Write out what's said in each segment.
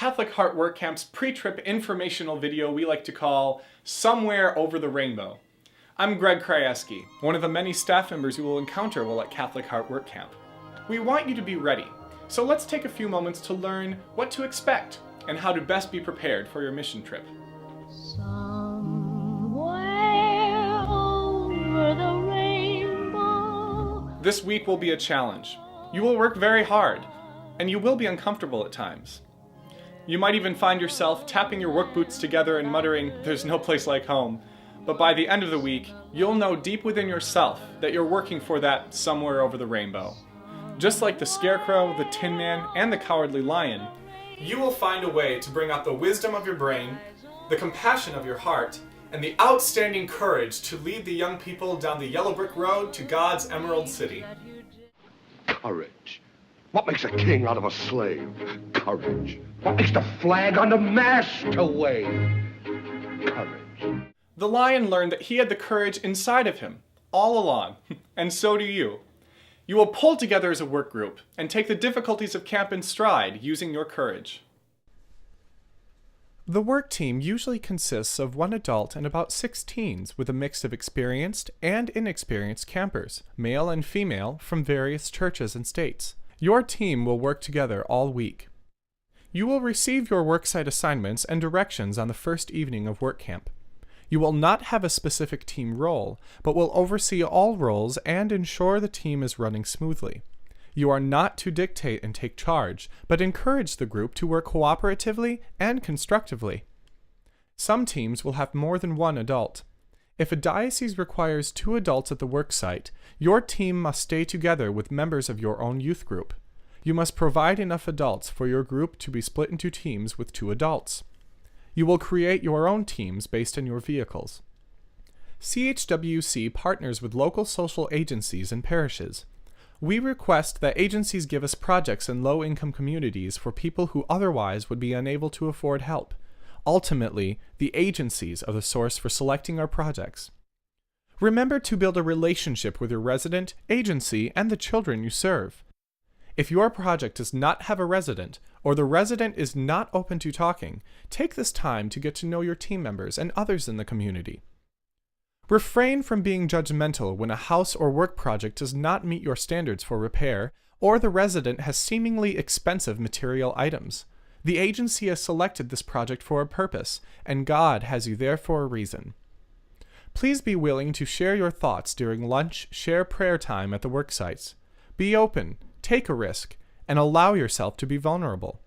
Catholic Heart Work Camp's pre-trip informational video we like to call Somewhere Over the Rainbow. I'm Greg Krajewski, one of the many staff members you will encounter while at Catholic Heart Work Camp. We want you to be ready, so let's take a few moments to learn what to expect and how to best be prepared for your mission trip. Somewhere over the rainbow. This week will be a challenge. You will work very hard, and you will be uncomfortable at times. You might even find yourself tapping your work boots together and muttering, "There's no place like home." But by the end of the week, you'll know deep within yourself that you're working for that somewhere over the rainbow. Just like the Scarecrow, the Tin Man, and the Cowardly Lion, you will find a way to bring out the wisdom of your brain, the compassion of your heart, and the outstanding courage to lead the young people down the yellow brick road to God's Emerald City. Courage. What makes a king out of a slave? Courage. What makes the flag on the mast to wave? Courage. The lion learned that he had the courage inside of him, all along, and so do you. You will pull together as a work group and take the difficulties of camp in stride using your courage. The work team usually consists of one adult and about 6 teens with a mix of experienced and inexperienced campers, male and female, from various churches and states. Your team will work together all week. You will receive your worksite assignments and directions on the first evening of work camp. You will not have a specific team role, but will oversee all roles and ensure the team is running smoothly. You are not to dictate and take charge, but encourage the group to work cooperatively and constructively. Some teams will have more than one adult. If a diocese requires 2 adults at the worksite, your team must stay together with members of your own youth group. You must provide enough adults for your group to be split into teams with 2 adults. You will create your own teams based on your vehicles. CHWC partners with local social agencies and parishes. We request that agencies give us projects in low-income communities for people who otherwise would be unable to afford help. Ultimately, the agencies are the source for selecting our projects. Remember to build a relationship with your resident, agency, and the children you serve. If your project does not have a resident, or the resident is not open to talking, take this time to get to know your team members and others in the community. Refrain from being judgmental when a house or work project does not meet your standards for repair, or the resident has seemingly expensive material items. The agency has selected this project for a purpose, and God has you there for a reason. Please be willing to share your thoughts during lunch, share prayer time at the work sites. Be open, take a risk, and allow yourself to be vulnerable.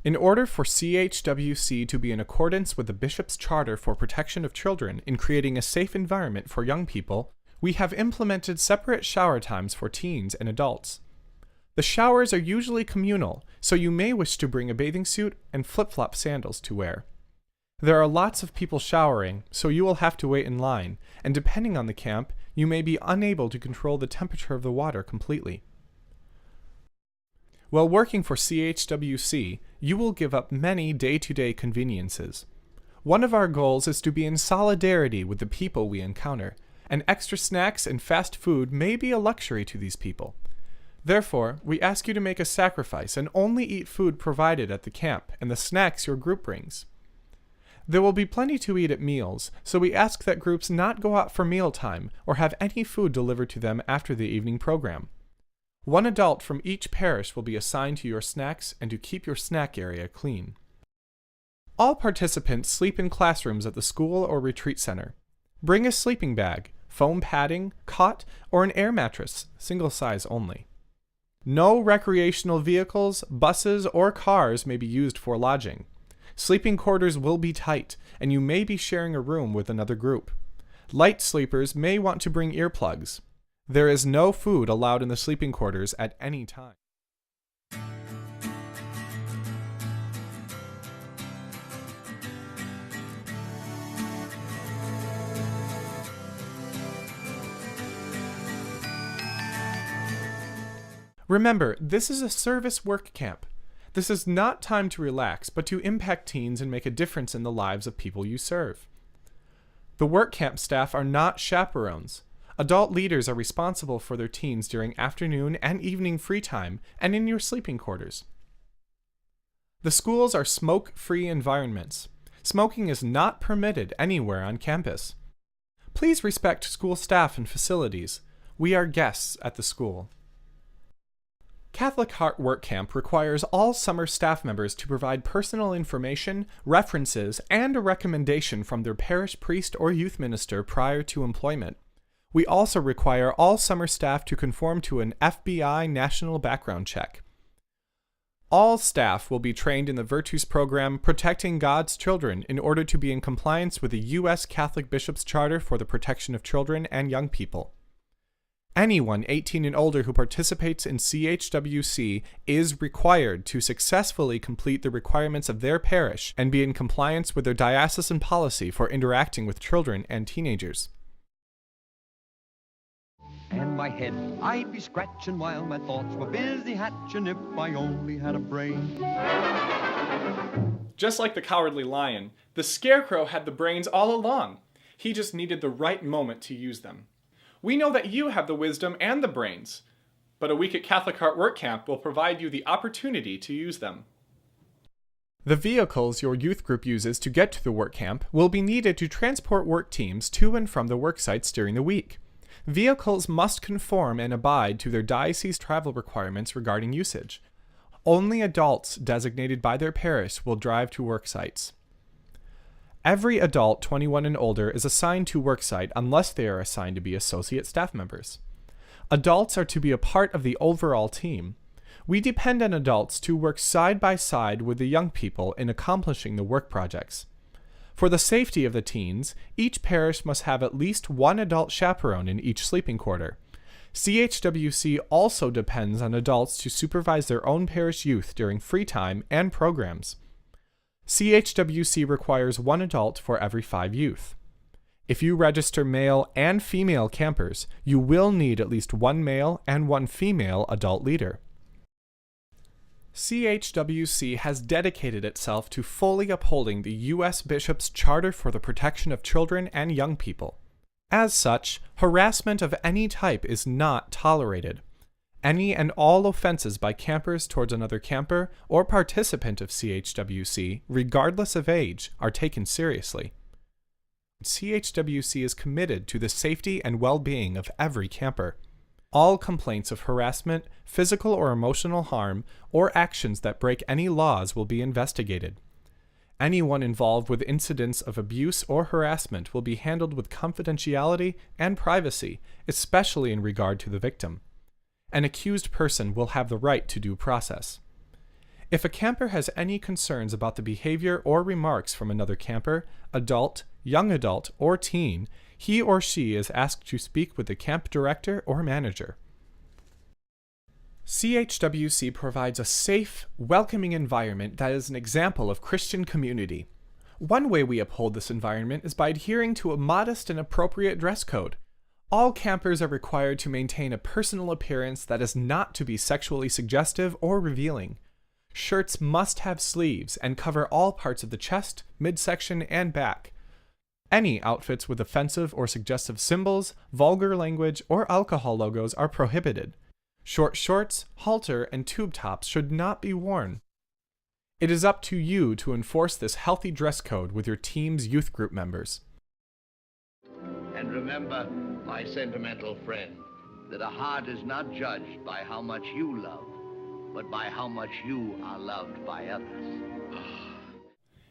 In order for CHWC to be in accordance with the Bishop's Charter for Protection of Children in creating a safe environment for young people, we have implemented separate shower times for teens and adults. The showers are usually communal, so you may wish to bring a bathing suit and flip-flop sandals to wear. There are lots of people showering, so you will have to wait in line, and depending on the camp, you may be unable to control the temperature of the water completely. While working for CHWC, you will give up many day-to-day conveniences. One of our goals is to be in solidarity with the people we encounter, and extra snacks and fast food may be a luxury to these people. Therefore, we ask you to make a sacrifice and only eat food provided at the camp and the snacks your group brings. There will be plenty to eat at meals, so we ask that groups not go out for mealtime or have any food delivered to them after the evening program. One adult from each parish will be assigned to your snacks and to keep your snack area clean. All participants sleep in classrooms at the school or retreat center. Bring a sleeping bag, foam padding, cot, or an air mattress, single size only. No recreational vehicles, buses, or cars may be used for lodging. Sleeping quarters will be tight, and you may be sharing a room with another group. Light sleepers may want to bring earplugs. There is no food allowed in the sleeping quarters at any time. Remember, this is a service work camp. This is not time to relax, but to impact teens and make a difference in the lives of people you serve. The work camp staff are not chaperones. Adult leaders are responsible for their teens during afternoon and evening free time and in your sleeping quarters. The schools are smoke-free environments. Smoking is not permitted anywhere on campus. Please respect school staff and facilities. We are guests at the school. Catholic Heart Work Camp requires all summer staff members to provide personal information, references, and a recommendation from their parish priest or youth minister prior to employment. We also require all summer staff to conform to an FBI national background check. All staff will be trained in the Virtus program Protecting God's Children in order to be in compliance with the U.S. Catholic Bishops' Charter for the Protection of Children and Young People. Anyone 18 and older who participates in CHWC is required to successfully complete the requirements of their parish and be in compliance with their diocesan policy for interacting with children and teenagers. And my head I'd be scratching while my thoughts were busy hatching if I only had a brain. Just like the Cowardly Lion, the Scarecrow had the brains all along. He just needed the right moment to use them. We know that you have the wisdom and the brains, but a week at Catholic Heart Work Camp will provide you the opportunity to use them. The vehicles your youth group uses to get to the work camp will be needed to transport work teams to and from the work sites during the week. Vehicles must conform and abide to their diocese travel requirements regarding usage. Only adults designated by their parish will drive to work sites. Every adult 21 and older is assigned to worksite unless they are assigned to be associate staff members. Adults are to be a part of the overall team. We depend on adults to work side by side with the young people in accomplishing the work projects. For the safety of the teens, each parish must have at least one adult chaperone in each sleeping quarter. CHWC also depends on adults to supervise their own parish youth during free time and programs. CHWC requires one adult for every 5 youth. If you register male and female campers, you will need at least one male and one female adult leader. CHWC has dedicated itself to fully upholding the U.S. Bishop's Charter for the Protection of Children and Young People. As such, harassment of any type is not tolerated. Any and all offenses by campers towards another camper or participant of CHWC, regardless of age, are taken seriously. CHWC is committed to the safety and well-being of every camper. All complaints of harassment, physical or emotional harm, or actions that break any laws will be investigated. Anyone involved with incidents of abuse or harassment will be handled with confidentiality and privacy, especially in regard to the victim. An accused person will have the right to due process. If a camper has any concerns about the behavior or remarks from another camper, adult, young adult, or teen, he or she is asked to speak with the camp director or manager. CHWC provides a safe, welcoming environment that is an example of Christian community. One way we uphold this environment is by adhering to a modest and appropriate dress code. All campers are required to maintain a personal appearance that is not to be sexually suggestive or revealing. Shirts must have sleeves and cover all parts of the chest, midsection, and back. Any outfits with offensive or suggestive symbols, vulgar language, or alcohol logos are prohibited. Short shorts, halter, and tube tops should not be worn. It is up to you to enforce this healthy dress code with your team's youth group members. And remember, my sentimental friend, that a heart is not judged by how much you love, but by how much you are loved by others.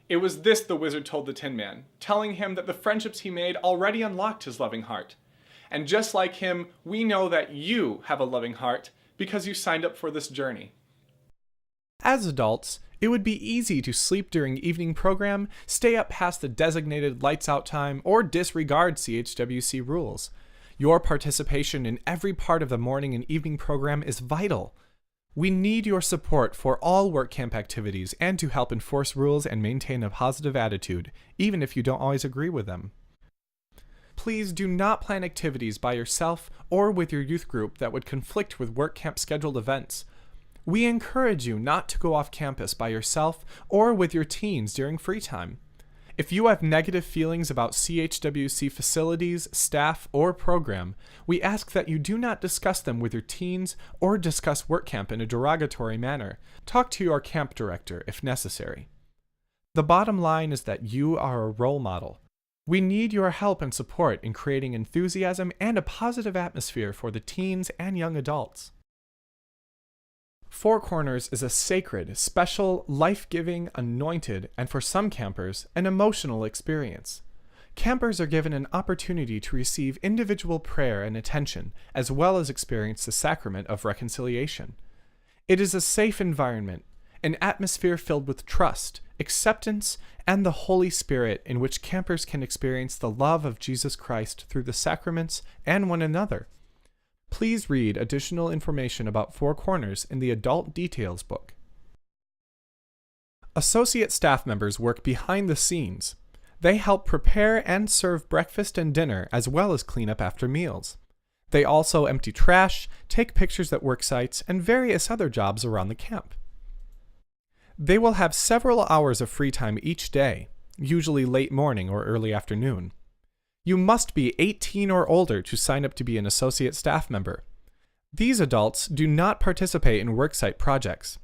It was this the wizard told the Tin Man, telling him that the friendships he made already unlocked his loving heart. And just like him, we know that you have a loving heart because you signed up for this journey. As adults, it would be easy to sleep during evening program, stay up past the designated lights out time, or disregard CHWC rules. Your participation in every part of the morning and evening program is vital. We need your support for all work camp activities and to help enforce rules and maintain a positive attitude, even if you don't always agree with them. Please do not plan activities by yourself or with your youth group that would conflict with work camp scheduled events. We encourage you not to go off campus by yourself or with your teens during free time. If you have negative feelings about CHWC facilities, staff, or program, we ask that you do not discuss them with your teens or discuss work camp in a derogatory manner. Talk to your camp director if necessary. The bottom line is that you are a role model. We need your help and support in creating enthusiasm and a positive atmosphere for the teens and young adults. Four Corners is a sacred, special, life-giving, anointed, and for some campers, an emotional experience. Campers are given an opportunity to receive individual prayer and attention, as well as experience the sacrament of reconciliation. It is a safe environment, an atmosphere filled with trust, acceptance, and the Holy Spirit in which campers can experience the love of Jesus Christ through the sacraments and one another. Please read additional information about Four Corners in the Adult Details book. Associate staff members work behind the scenes. They help prepare and serve breakfast and dinner as well as clean up after meals. They also empty trash, take pictures at work sites, and various other jobs around the camp. They will have several hours of free time each day, usually late morning or early afternoon. You must be 18 or older to sign up to be an associate staff member. These adults do not participate in worksite projects.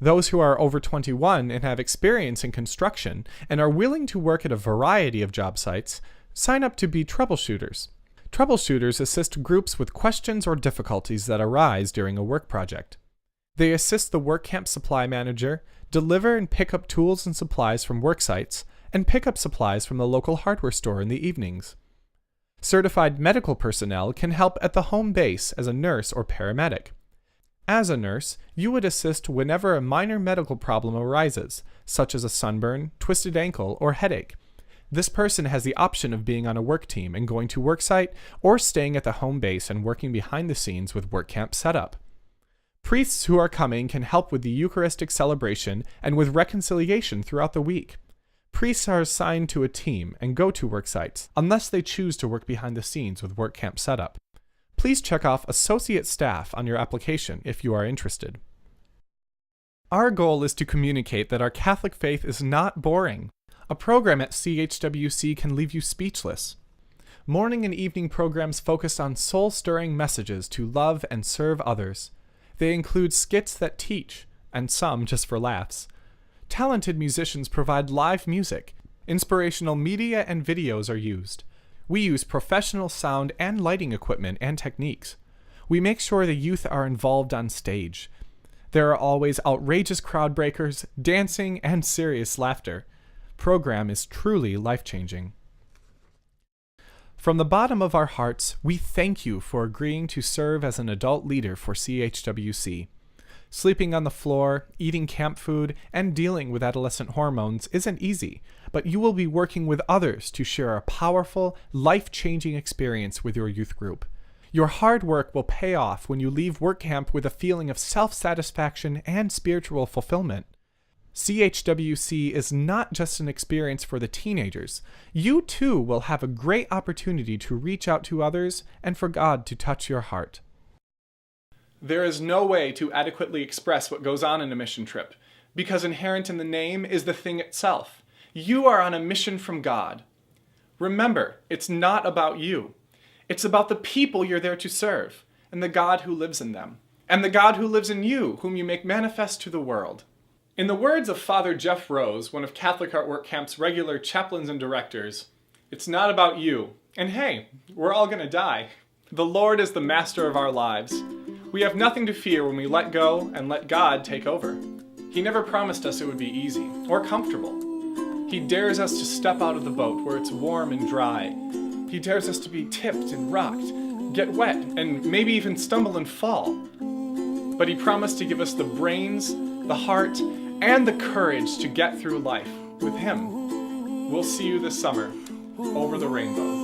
Those who are over 21 and have experience in construction and are willing to work at a variety of job sites sign up to be troubleshooters. Troubleshooters assist groups with questions or difficulties that arise during a work project. They assist the work camp supply manager, deliver and pick up tools and supplies from work sites, and pick up supplies from the local hardware store in the evenings. Certified medical personnel can help at the home base as a nurse or paramedic. As a nurse, you would assist whenever a minor medical problem arises, such as a sunburn, twisted ankle, or headache. This person has the option of being on a work team and going to work site, or staying at the home base and working behind the scenes with work camp setup. Priests who are coming can help with the Eucharistic celebration and with reconciliation throughout the week. Priests are assigned to a team and go to work sites, unless they choose to work behind the scenes with work camp setup. Please check off Associate Staff on your application if you are interested. Our goal is to communicate that our Catholic faith is not boring. A program at CHWC can leave you speechless. Morning and evening programs focus on soul-stirring messages to love and serve others. They include skits that teach, and some just for laughs. Talented musicians provide live music. Inspirational media and videos are used. We use professional sound and lighting equipment and techniques. We make sure the youth are involved on stage. There are always outrageous crowd breakers, dancing, and serious laughter. Program is truly life-changing. From the bottom of our hearts, we thank you for agreeing to serve as an adult leader for CHWC. Sleeping on the floor, eating camp food, and dealing with adolescent hormones isn't easy, but you will be working with others to share a powerful, life-changing experience with your youth group. Your hard work will pay off when you leave work camp with a feeling of self-satisfaction and spiritual fulfillment. CHWC is not just an experience for the teenagers. You too will have a great opportunity to reach out to others and for God to touch your heart. There is no way to adequately express what goes on in a mission trip, because inherent in the name is the thing itself. You are on a mission from God. Remember, it's not about you. It's about the people you're there to serve, and the God who lives in them, and the God who lives in you, whom you make manifest to the world. In the words of Father Jeff Rose, one of Catholic Artwork Camp's regular chaplains and directors, it's not about you. And hey, we're all gonna die. The Lord is the master of our lives. We have nothing to fear when we let go and let God take over. He never promised us it would be easy or comfortable. He dares us to step out of the boat where it's warm and dry. He dares us to be tipped and rocked, get wet, and maybe even stumble and fall. But he promised to give us the brains, the heart, and the courage to get through life with him. We'll see you this summer over the rainbow.